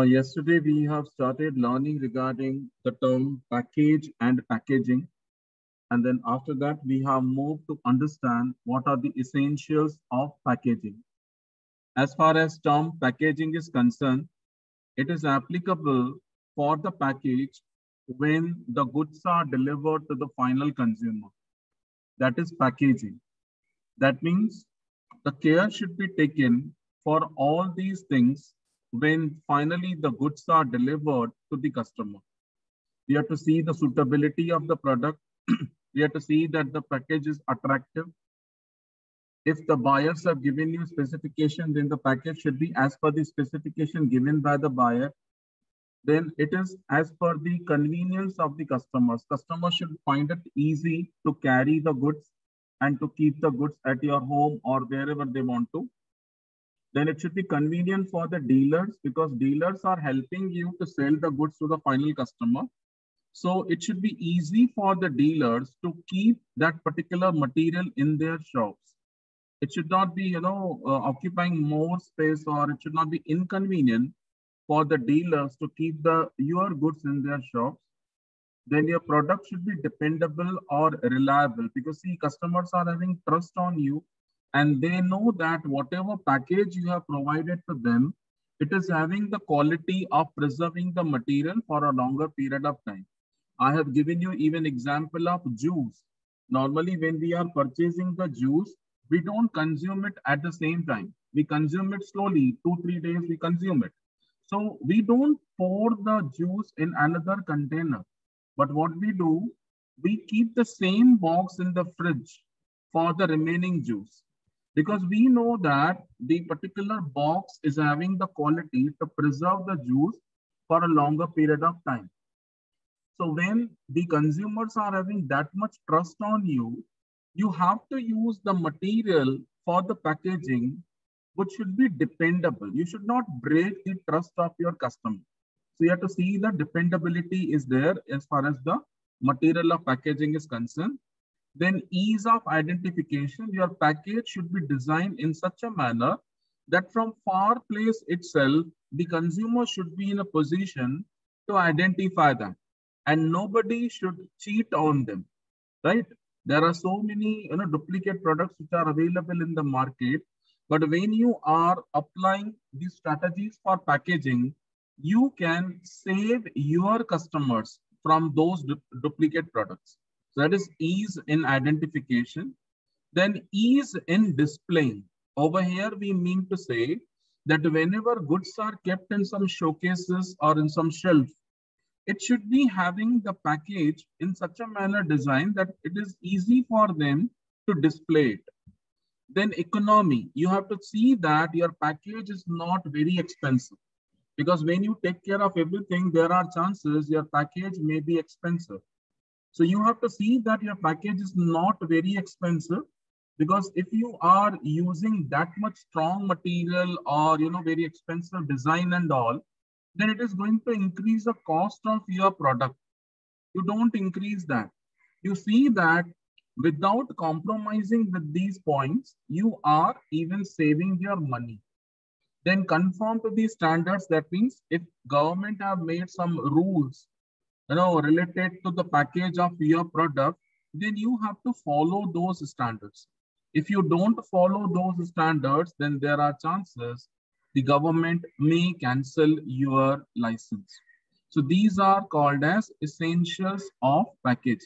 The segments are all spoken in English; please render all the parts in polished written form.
Yesterday, we have started learning regarding the term package and packaging. And then after that, we have moved to understand what are the essentials of packaging. As far as term packaging is concerned, it is applicable for the package when the goods are delivered to the final consumer. That is packaging. That means the care should be taken for all these things when finally the goods are delivered to the customer. We have to see the suitability of the product. We have to see that the package is attractive. If the buyers have given you specification, then the package should be as per the specification given by the buyer. Then it is as per the convenience of the customers. Customers should find it easy to carry the goods and to keep the goods at your home or wherever they want to. Then it should be convenient for the dealers because dealers are helping you to sell the goods to the final customer. So it should be easy for the dealers to keep that particular material in their shops. It should not be, occupying more space, or it should not be inconvenient for the dealers to keep your goods in their shops. Then your product should be dependable or reliable because see, customers are having trust on you and they know that whatever package you have provided to them, it is having the quality of preserving the material for a longer period of time. I have given you even example of juice. Normally, when we are purchasing the juice, we don't consume it at the same time. We consume it slowly, 2-3 days we consume it. So we don't pour the juice in another container. But what we do, we keep the same box in the fridge for the remaining juice. Because we know that the particular box is having the quality to preserve the juice for a longer period of time. So when the consumers are having that much trust on you, you have to use the material for the packaging, which should be dependable. You should not break the trust of your customer. So you have to see the dependability is there as far as the material of packaging is concerned. Then ease of identification, your package should be designed in such a manner that from far place itself, the consumer should be in a position to identify them. And nobody should cheat on them, right? There are so many duplicate products which are available in the market. But when you are applying these strategies for packaging, you can save your customers from those duplicate products. So that is ease in identification. Then ease in displaying. Over here, we mean to say that whenever goods are kept in some showcases or in some shelf, it should be having the package in such a manner designed that it is easy for them to display it. Then economy, you have to see that your package is not very expensive. Because when you take care of everything, there are chances your package may be expensive. So you have to see that your package is not very expensive, because if you are using that much strong material or very expensive design and all, then it is going to increase the cost of your product. You don't increase that. You see that without compromising with these points, you are even saving your money. Then conform to these standards. That means if government have made some rules, related to the package of your product, then you have to follow those standards. If you don't follow those standards, then there are chances the government may cancel your license. So these are called as essentials of package.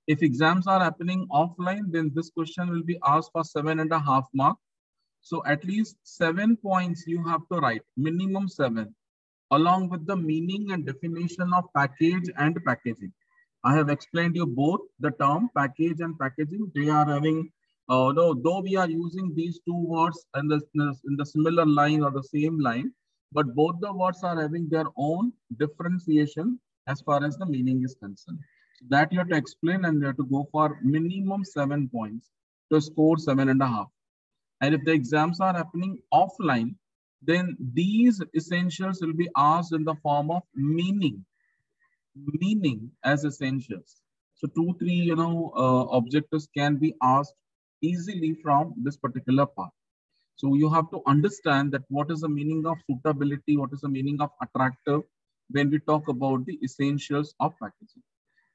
If exams are happening offline, then this question will be asked for 7.5 marks. So at least 7 points you have to write, minimum 7, along with the meaning and definition of package and packaging. I have explained you both the term package and packaging. They are having, though we are using these two words in the similar line or the same line, but both the words are having their own differentiation as far as the meaning is concerned. So that you have to explain, and you have to go for minimum 7 points to score 7.5. And if the exams are happening offline, then these essentials will be asked in the form of meaning as essentials. So 2-3 objectives can be asked easily from this particular part. So you have to understand that what is the meaning of suitability, what is the meaning of attractive when we talk about the essentials of packaging.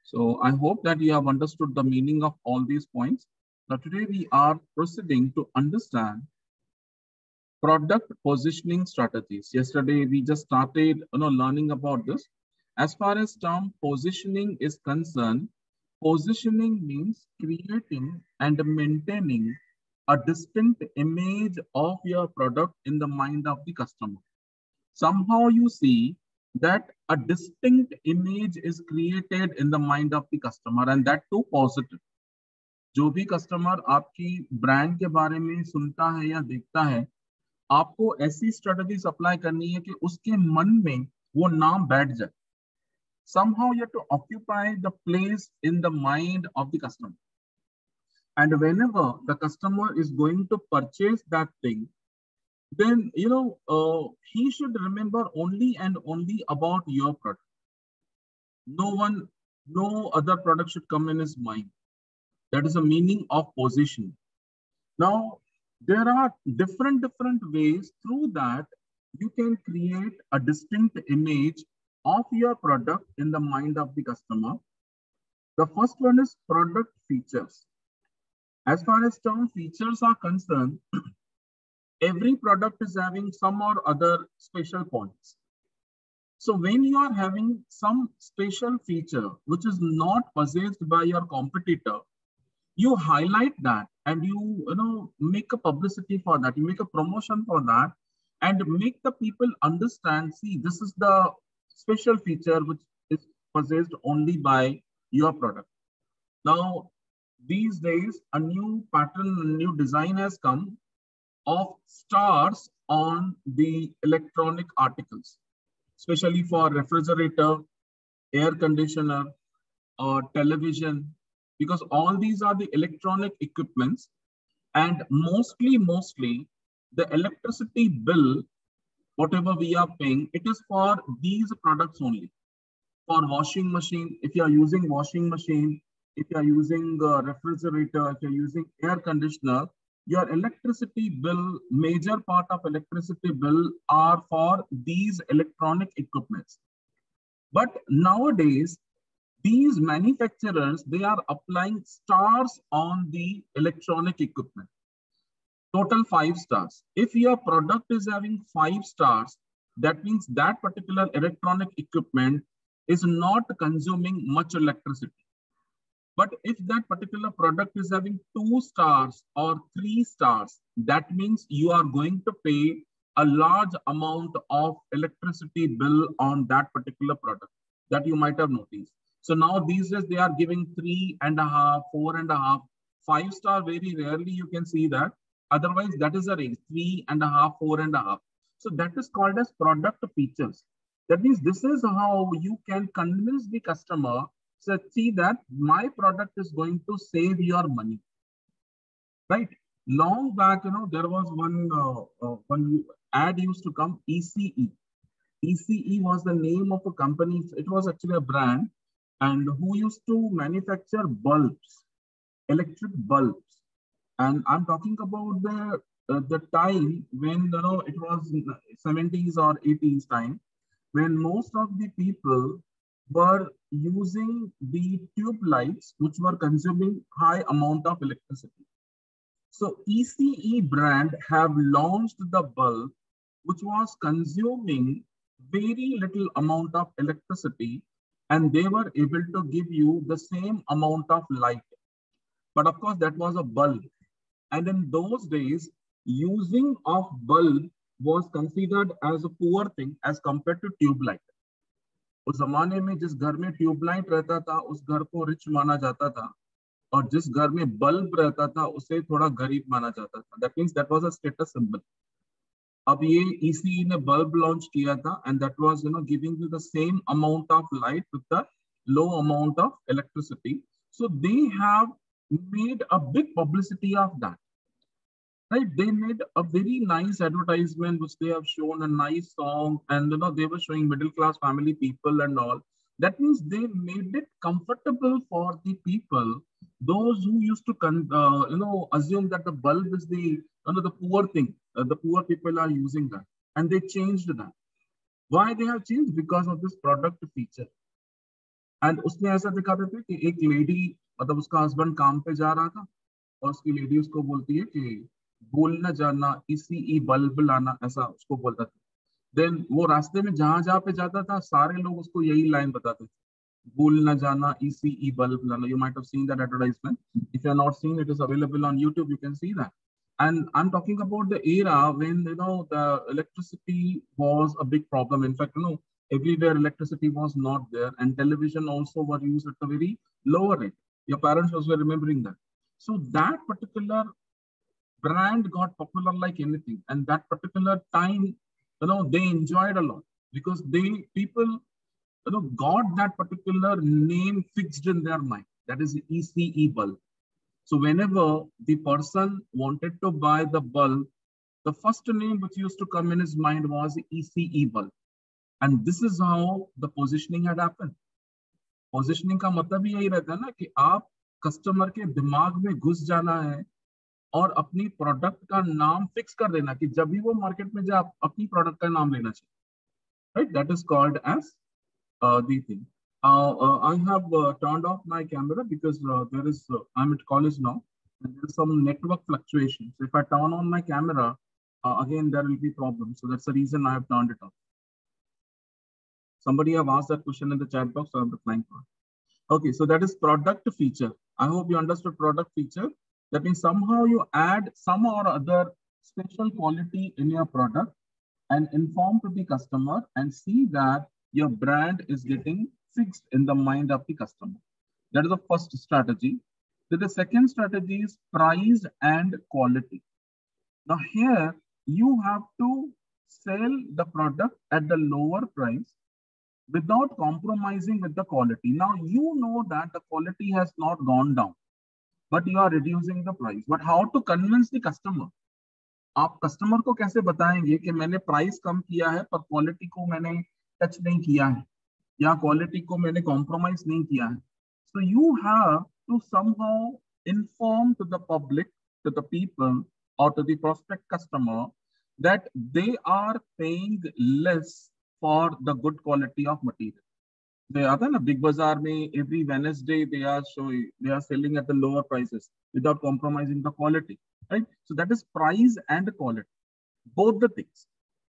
So I hope that you have understood the meaning of all these points. Now today we are proceeding to understand product positioning strategies. Yesterday we just started learning about this. As far as term positioning is concerned, positioning means creating and maintaining a distinct image of your product in the mind of the customer. Somehow you see that a distinct image is created in the mind of the customer, and that too positive. जो भी customer आपकी brand के बारे में सुनता है या देखता है, आपको ऐसी स्ट्रेटजीज अप्लाई करनी है कि उसके मन में वो नाम बैठ जाए. Somehow you have to occupy the place in the mind of the customer. And whenever the customer is going to purchase that thing, then he should remember only and only about your product. No other product should come in his mind. That is the meaning of position. Now, there are different ways through that you can create a distinct image of your product in the mind of the customer. The first one is product features. As far as term features are concerned, every product is having some or other special points. So when you are having some special feature which is not possessed by your competitor, you highlight that and you make a publicity for that, you make a promotion for that, and make the people understand, see, this is the special feature which is possessed only by your product. Now, these days, a new pattern, a new design has come of stars on the electronic articles, especially for refrigerator, air conditioner, or television, because all these are the electronic equipments, and mostly the electricity bill, whatever we are paying, it is for these products only. For washing machine, if you are using washing machine, if you are using refrigerator, if you are using air conditioner, your electricity bill, major part of electricity bill are for these electronic equipments. But nowadays, these manufacturers, they are applying stars on the electronic equipment. Total 5 stars. If your product is having 5 stars, that means that particular electronic equipment is not consuming much electricity. But if that particular product is having 2 stars or 3 stars, that means you are going to pay a large amount of electricity bill on that particular product that you might have noticed. So now these days they are giving 3.5, 4.5, 5 star. Very rarely you can see that. Otherwise, that is the range 3.5, 4.5. So that is called as product features. That means this is how you can convince the customer. So see that my product is going to save your money, right? Long back, there was one ad used to come, ECE. ECE was the name of a company. It was actually a brand, and who used to manufacture bulbs, electric bulbs. And I'm talking about the time when it was 70s or 80s time, when most of the people were using the tube lights, which were consuming high amount of electricity. So ECE brand have launched the bulb, which was consuming very little amount of electricity, and they were able to give you the same amount of light. But of course, that was a bulb. And in those days, using of bulb was considered as a poor thing as compared to tube light. उस जमाने में जिस घर में tubelight रहता था उस घर को रिच माना जाता था, और जिस घर में बल्ब रहता था उसे थोड़ा गरीब माना जाता था. That means that was a status symbol. अब ये ECE ने बल्ब लॉन्च किया था, and that was giving you the same amount of light with the low amount of electricity. So they have made a big publicity of that. Right? They made a very nice advertisement, which they have shown a nice song, and they were showing middle class family people and all. That means they made it comfortable for the people, those who used to assume that the bulb is the poor thing. The poor people are using that, and they changed that. Why they have changed? Because of this product feature. And उसमें ऐसा दिखाते थे कि एक lady, मतलब उसका husband काम पे जा रहा था और उसकी लेडी उसको बोलती है कि भूल न जाना इसी ई बल्ब लाना, ऐसा उसको बोलता था। देन वो रास्ते में जहां जहां पे जाता था सारे लोग उसको यही लाइन बताते थे, भूल न जाना इसी ई बल्ब लाना। You might have seen that advertisement, if you are not seen it is available on YouTube, you can see that. And I'm talking about the era when the electricity was a big problem. In fact, everywhere electricity was not there, and television also were used at a very lower rate. Your parents also were remembering that. So that particular brand got popular like anything, and that particular time, they enjoyed a lot because people got that particular name fixed in their mind. That is ECE bulb. So whenever the person wanted to buy the bulb, the first name which used to come in his mind was ECE bulb. And this is how the positioning had happened. Positioning का मतलब ही यही रहता है ना कि आप customer के दिमाग में घुस जाना है और अपनी प्रोडक्ट का नाम फिक्स कर देना कि जब भी वो मार्केट में जाए अपनी प्रोडक्ट का नाम लेना चाहिए, right? That is called as the thing. I have turned off my camera because I'm at college now, and there is some network fluctuation. So if I turn on my camera, again there will be problems. So that's the reason I have turned it off. Somebody have asked that question in the chat box, so I'm replying for it. Okay, so that is product feature. I hope you understood product feature. That means somehow you add some or other special quality in your product and inform to the customer and see that your brand is getting fixed in the mind of the customer. That is the first strategy. Then the second strategy is price and quality. Now here you have to sell the product at the lower price without compromising with the quality. Now you know that the quality has not gone down, but you are reducing the price. But how to convince the customer? आप customer को कैसे बताएंगे कि मैंने price कम किया है पर quality को मैंने टच नहीं किया है या क्वालिटी को मैंने कॉम्प्रोमाइज नहीं किया है? So you have to somehow inform to the public, to the people और to the prospect customer that they are paying less for the good quality of material. They are na Big Bazaar mein every Wednesday they are selling at the lower prices without compromising the quality, right? So that is price and quality, both the things.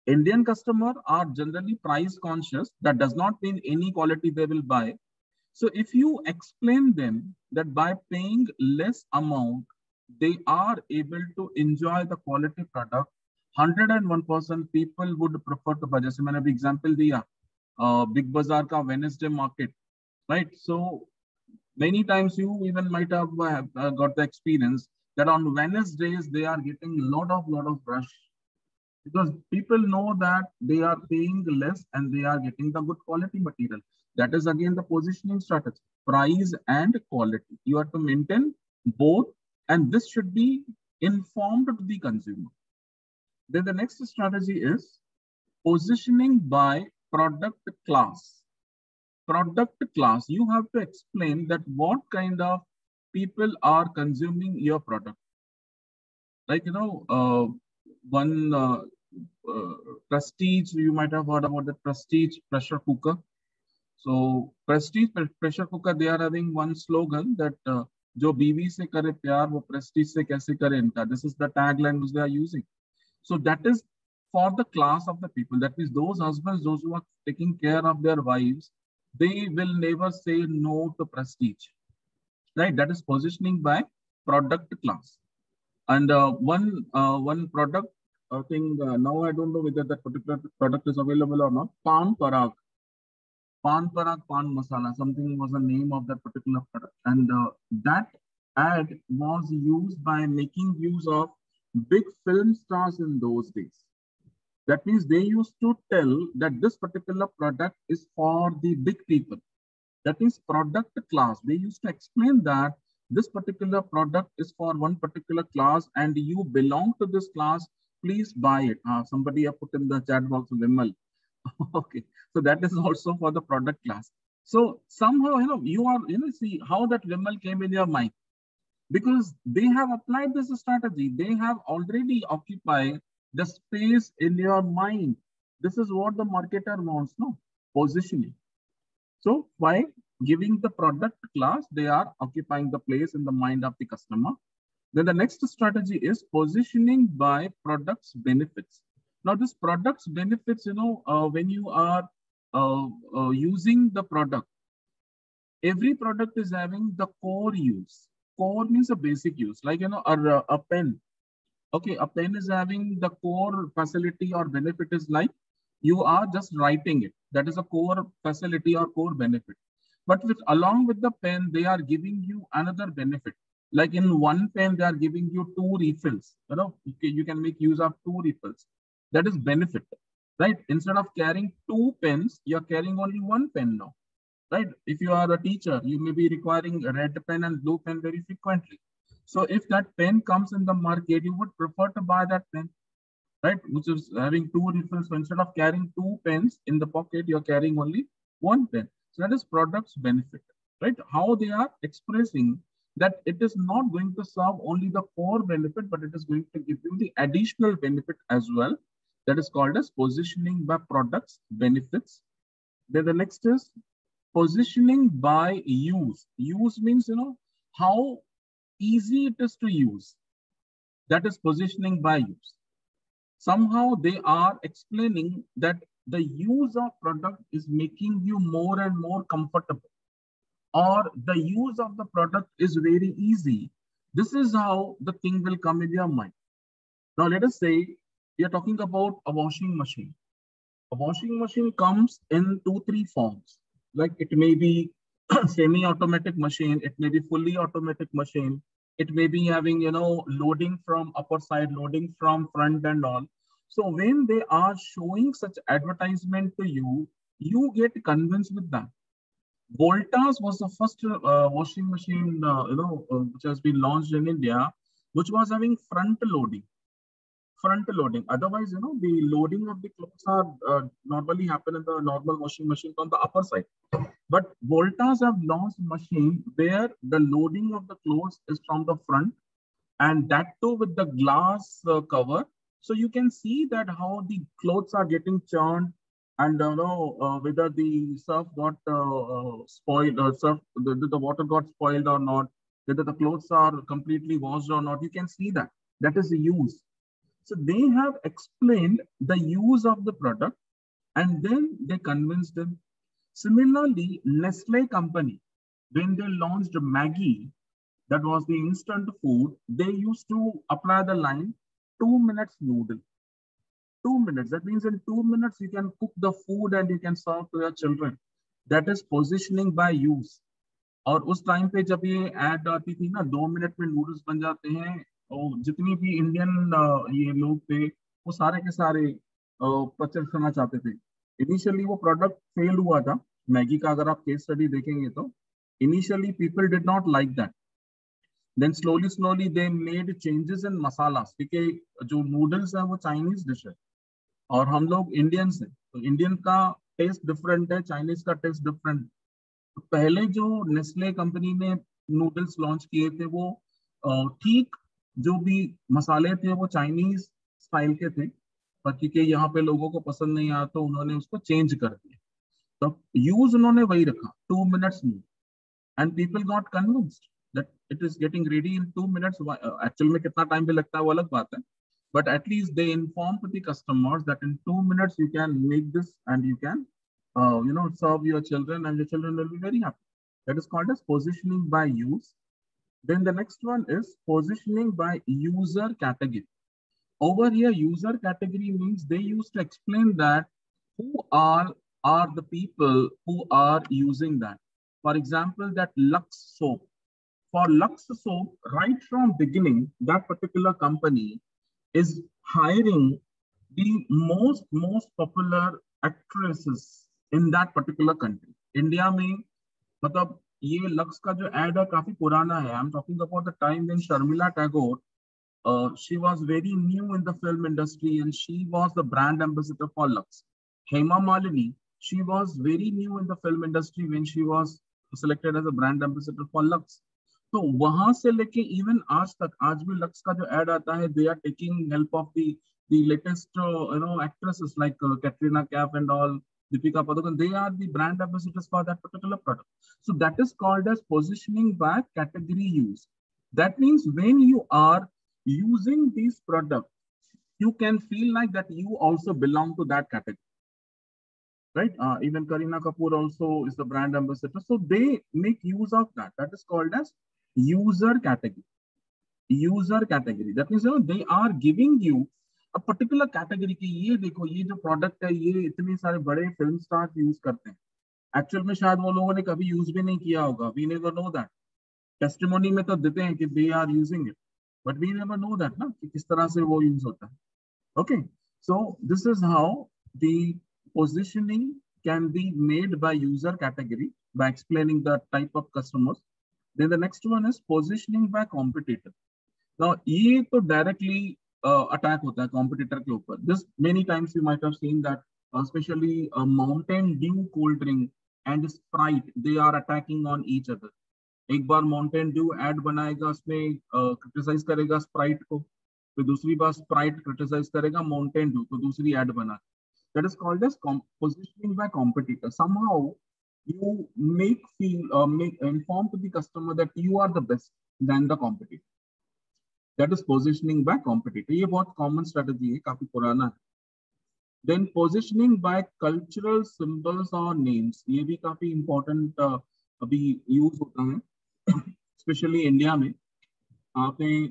Indian customers are generally price conscious. That does not mean any quality they will buy. So if you explain them that by paying less amount, they are able to enjoy the quality product, 101% people would prefer to buy. जैसे मैंने अभी example दिया, Big Bazaar का Wednesday market, right? So many times you even might have got the experience that on Wednesdays they are getting lot of rush because people know that they are paying less and they are getting the good quality material. That is again the positioning strategy, price and quality. You have to maintain both, and this should be informed to the consumer. Then the next strategy is positioning by product class. Product class, you have to explain that what kind of people are consuming your product. Like, one Prestige, you might have heard about the Prestige pressure cooker. So Prestige pressure cooker, they are having one slogan that जो बीवी से करे प्यार वो Prestige से कैसे करे इनका. This is the tagline which they are using. So that is for the class of the people. That means those husbands, those who are taking care of their wives, they will never say no to Prestige, right? That is positioning by product class. And one product thing, now I don't know whether that particular product is available or not. Pan Parag, Pan Masala, something was the name of that particular product. And that ad was used by making use of big film stars in those days. That means they used to tell that this particular product is for the big people. That is product class. They used to explain that this particular product is for one particular class and you belong to this class, please buy it. Somebody have put in the chat box, Vimal. Okay, so that is also for the product class. So somehow, see how that Vimal came in your mind, because they have applied this strategy. They have already occupied the space in your mind. This is what the marketer wants, no? Positioning. So by giving the product class, they are occupying the place in the mind of the customer. Then the next strategy is positioning by products benefits. Now this products benefits, when you are using the product, every product is having the core use. Core means a basic use, like, a pen. Okay, a pen is having the core facility or benefit is like you are just writing it. That is a core facility or core benefit. But along with the pen, they are giving you another benefit. Like in one pen, they are giving you two refills. You can make use of two refills. That is benefit, right? Instead of carrying two pens, you're carrying only one pen now, right? If you are a teacher, you may be requiring a red pen and blue pen very frequently. So if that pen comes in the market, you would prefer to buy that pen, right? Which is having two refills. So instead of carrying two pens in the pocket, you're carrying only one pen. So that is products benefit, right? How they are expressing that it is not going to serve only the core benefit, but it is going to give you the additional benefit as well. That is called as positioning by products benefits. Then the next is positioning by use. Use means, how easy it is to use. That is positioning by use. Somehow they are explaining that the use of product is making you more and more comfortable, or the use of the product is very easy. This is how the thing will come in your mind. Now let us say we are talking about a washing machine. A washing machine comes in 2-3 forms. Like it may be semi-automatic machine, it may be fully automatic machine, it may be having, loading from upper side, loading from front and all. So when they are showing such advertisement to you, you get convinced with that. Voltas was the first washing machine, which has been launched in India, which was having front loading. Otherwise, the loading of the clothes are normally happen in the normal washing machine on the upper side. But Voltas have launched machine where the loading of the clothes is from the front, and that too with the glass cover. So you can see that how the clothes are getting churned, and whether the surf got spoiled, or the water got spoiled or not, whether the clothes are completely washed or not. You can see that. That is the use. So they have explained the use of the product, and then they convinced them. Similarly, Nestle company, when they launched Maggi, that was the instant food, they used to apply the line 2 minutes noodle. 2 minutes. That means in 2 minutes, you can cook the food and you can serve to your children. That is positioning by use. और उस time पे जब ये add आती थी ना, 2 minute में noodles बन जाते हैं, और जितनी भी इंडियन ये लोग थे, वो सारे के सारे परचेस करना चाहते थे. इनिशियली वो प्रोडक्ट फेल हुआ था मैगी का. अगर आप केस स्टडी देखेंगे तो initially people did not like that. Then slowly they made changes in masalas, क्योंकि जो नूडल्स है वो चाइनीज डिश है और हम लोग इंडियंस हैं, तो इंडियन का टेस्ट डिफरेंट है, चाइनीज का टेस्ट डिफरेंट है. तो पहले जो नेस्ले कंपनी ने नूडल्स लॉन्च किए थे, वो ठीक जो भी मसाले थे वो चाइनीज स्टाइल के थे, पर क्योंकि यहाँ पे लोगों को पसंद नहीं आया तो उन्होंने उसको चेंज कर दिया. तो यूज उन्होंने वही रखा, 2 मिनट्स में, and people got convinced that it is getting ready in 2 minutes. Actual में कितना टाइम भी लगता है वो अलग बात है, but at least they inform to the customers that in 2 minutes you can make this and you can serve your children, and your children will be very happy. That is called as positioning by use. Then the next one is positioning by user category. Over here, user category means they used to explain that who are the people who are using that. For example, that Lux soap. For Lux soap, right from beginning, that particular company is hiring the most popular actresses in that particular country. India में मतलब ये lux का जो add है काफी पुराना है. I'm talking about the time when Sharmila Tagore, she was very new in the film industry and she was the brand ambassador for Lux. Hema Malini, She was very new in the film industry when she was selected as a brand ambassador for Lux. तो वहां से लेके even आज तक, आज भी lux का जो एड आता है, they are taking help of the latest actresses like Katrina Kaif and all, Deepika Padukone. They are the brand ambassadors for that particular product. So that is called as positioning by category use. That means when you are using these products, you can feel like that you also belong to that category. Right? Even Kareena Kapoor also is the brand ambassador. So they make use of that. That is called as user category. User category. That means they are giving you a particular category की ये देखो ये जो product है ये इतने सारे बड़े film stars use करते हैं. Actual में शायद वो लोगों ने कभी use भी नहीं किया होगा. We never know that. Testimony में तो देते हैं कि they are using it, but we never know that ना कि किस तरह से वो use होता है. Okay, so this is how the positioning can be made by user category by explaining the type of customers. Then the next one is positioning by competitor. Now ये तो directly attack होता है competitor के ऊपर. This many times you might have seen that especially Mountain Dew cold drink and Sprite, they are attacking on each other. एक बार Mountain Dew ad बनाएगा, उसमें criticize करेगा Sprite को, फिर दूसरी बार Sprite criticize करेगा Mountain Dew, तो दूसरी ad बना. That is called as positioning by competitor. Somehow you make inform to the customer that you are the best than the competitor. That is positioning by competitor. ये बहुत common strategy है, काफी पुराना है. Then positioning by cultural symbols or names. ये भी काफी important अभी use होता है, especially India में. आपने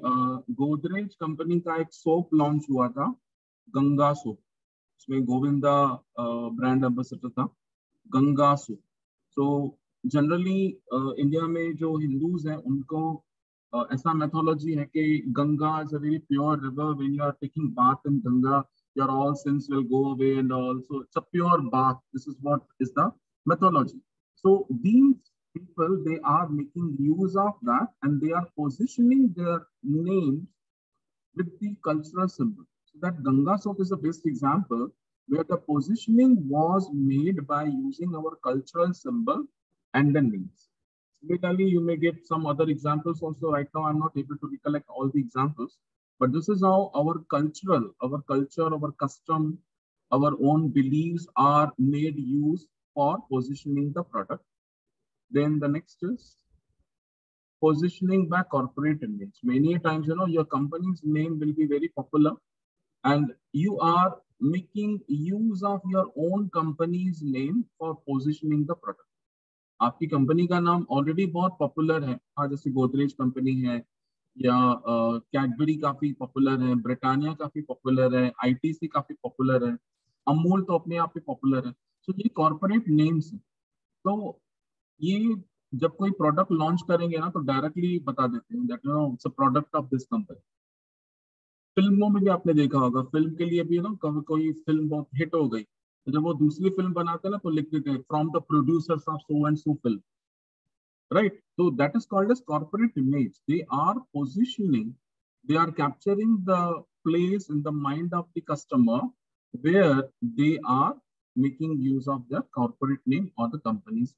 गोदरेज कंपनी का एक सोप लॉन्च हुआ था, गंगा सोप. उसमें गोविंदा ब्रांड एम्बेसडर था, गंगा सोप. तो जनरली इंडिया में जो हिंदूज हैं उनको ऐसा मेथोलॉजी है कि Ganga is a very pure river. When you are taking bath in Ganga, your all sins will go away and also it's a pure bath. This is what is the mythology. So these people, they are making use of that and they are positioning their names with the cultural symbol. So that Ganga soap is the best example where the positioning was made by using our cultural symbol and the names. Similarly, you may get some other examples also. Right now, I'm not able to recollect all the examples, but this is how our culture, our custom, our own beliefs are made use for positioning the product. Then the next is positioning by corporate image. Many times, your company's name will be very popular and you are making use of your own company's name for positioning the product. आपकी company का नाम already बहुत popular है. हाँ, जैसे Godrej company है या Cadbury काफी पॉपुलर है, ब्रिटानिया काफी पॉपुलर है, आईटीसी काफी पॉपुलर है, अमूल तो अपने आप पे पॉपुलर है. तो ये कॉर्पोरेट नेम्स है. तो ये जब कोई प्रोडक्ट लॉन्च करेंगे ना तो डायरेक्टली बता देते हैं that it's a product of this company. फिल्मों में भी आपने देखा होगा, फिल्म के लिए भी कभी कोई फिल्म बहुत हिट हो गई तो जब वो दूसरी फिल्म बनाते हैं ना तो लिख देते हैं from the producers of so and so film. Right? So that is called as corporate image. They are positioning, they are capturing the place in the mind of the customer where they are making use of the corporate name or the company's.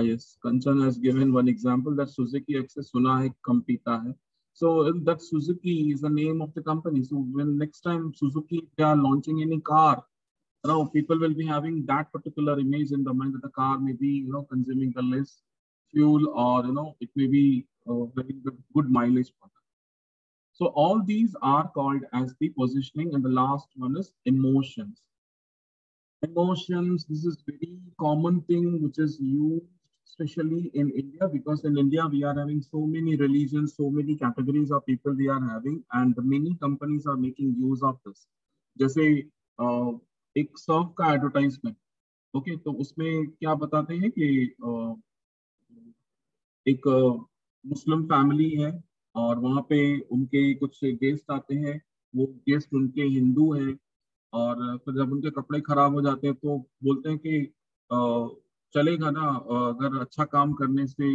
Yes, Kanchan has given one example that Suzuki Access सुना है कम पीता है. So that Suzuki is the name of the company. So when next time Suzuki they are launching any car, people will be having that particular image in the mind that the car may be consuming the less fuel or it may be very good mileage product. So all these are called as the positioning, and the last one is emotions. Emotions, this is very common thing which is used especially in India, because in India we are having so many religions, so many categories of people we are having, and many companies are making use of this. जैसे एक सर्व का advertisement, okay, तो उसमें क्या बताते हैं कि एक मुस्लिम फैमिली है और वहाँ पे उनके कुछ गेस्ट आते हैं, वो गेस्ट उनके हिंदू हैं और फिर जब उनके कपड़े खराब हो जाते हैं तो बोलते हैं कि चलेगा ना, अगर अच्छा काम करने से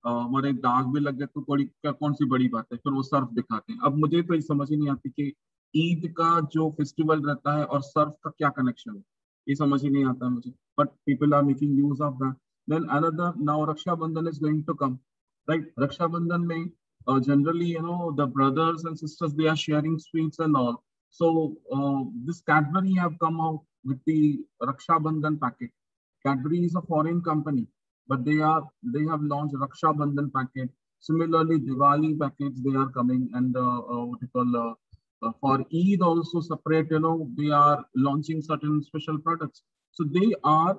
हमारे दाग भी लग गए तो कौन सी बड़ी बात है. फिर वो सर्फ दिखाते हैं. अब मुझे तो ये समझ ही नहीं आती कि ईद का जो फेस्टिवल रहता है और सर्फ का क्या कनेक्शन है, ये समझ ही नहीं आता मुझे, but people are making use of that. Then another, now Rakshabandhan is going to come, right? Rakshabandhan में generally, the brothers and sisters, they are sharing sweets and all. So this Cadbury have come out with the Raksha Bandhan packet. Cadbury is a foreign company, but they have launched Raksha Bandhan packet. Similarly, Diwali packets, they are coming, and what you call for Eid also separate. They are launching certain special products. So they are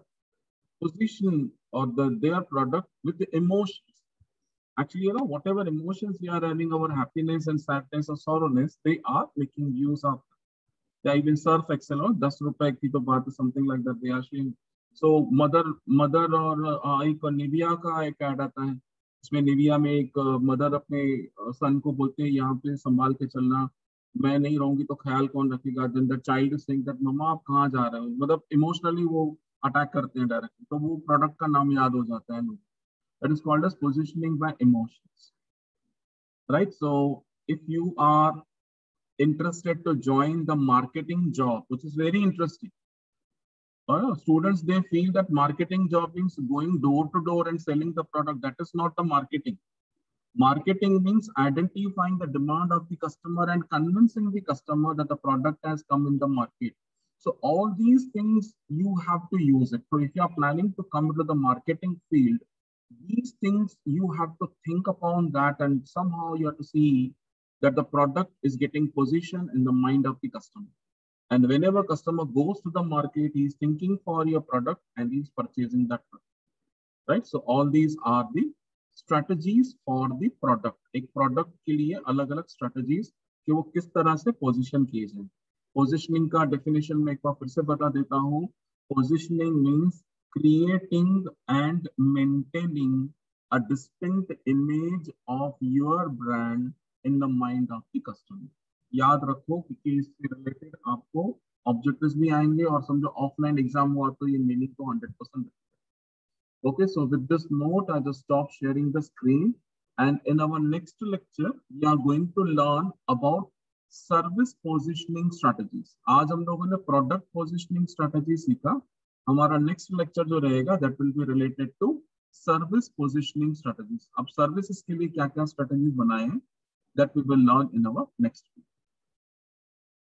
positioning or their product with the emotions. Actually, whatever emotions we are having, our happiness and sadness or sorrowness, they are making use of. They even Surf Excel or 10 रुपए की तो बात, something like that they are sharing. So mother और एक Nivea का एक add आता है, इसमें निविया में एक मदर अपने सन को बोलते हैं यहाँ पे संभाल के चलना, मैं नहीं रहूंगी तो ख्याल कौन रखेगा. Then the child saying that मम्मा आप कहाँ जा रहे हो, मतलब इमोशनली वो अटैक करते हैं डायरेक्टली, तो वो प्रोडक्ट का नाम याद हो जाता है. That is called as positioning by emotions, right? So if you are interested to join the marketing job, which is very interesting, students, they feel that marketing job means going door to door and selling the product. That is not the marketing. Marketing means identifying the demand of the customer and convincing the customer that the product has come in the market. So all these things you have to use it. So if you are planning to come into the marketing field, these things you have to think upon that, and somehow you have to see that the product is getting positioned in the mind of the customer. And whenever customer goes to the market, he is thinking for your product and he is purchasing that product, right? So all these are the strategies for the product. एक product के लिए अलग-अलग strategies कि वो किस तरह से position किए जाए. Positioning का definition मैं एक बार फिर से बता देता हूँ. Positioning means creating and maintaining a distinct image of your brand in the mind of the customer. याद रखो क्योंकि इससे रिलेटेड आपको ऑब्जेक्टिव्स भी आएंगे और समझो ऑफलाइन एग्जाम हुआ तो ये मीनिंग तो 100%. Okay, so with this note, I just stop sharing the screen. And in our next lecture, we are going to learn about service positioning strategies. आज हम लोगों ने product positioning strategy सीखा. हमारा next lecture जो रहेगा, that will be related to service positioning strategies. अब services के लिए क्या-क्या strategies बनाए हैं, that we will learn in our next week.